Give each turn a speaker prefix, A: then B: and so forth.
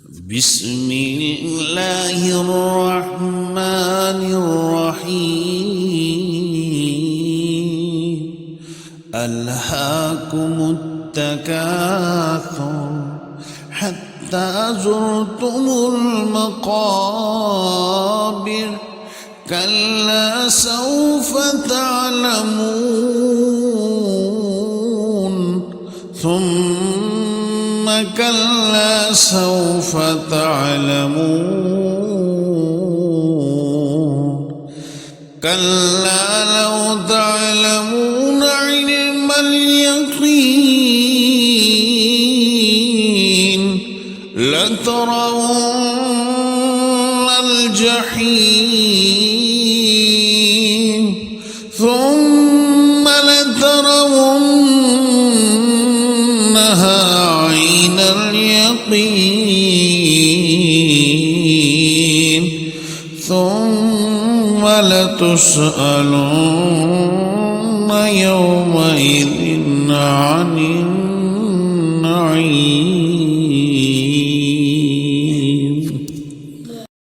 A: بسم الله الرحمن الرحيم ألهاكم التكاثر حتى زرتم المقابر كلا سوف تعلمون ثم كلا سوف تعلمون كلا لو تعلمون علم اليقين لترون الجحيم ثم لترونها عين اليقين ثم لتسألن يومئذ عن النعيم.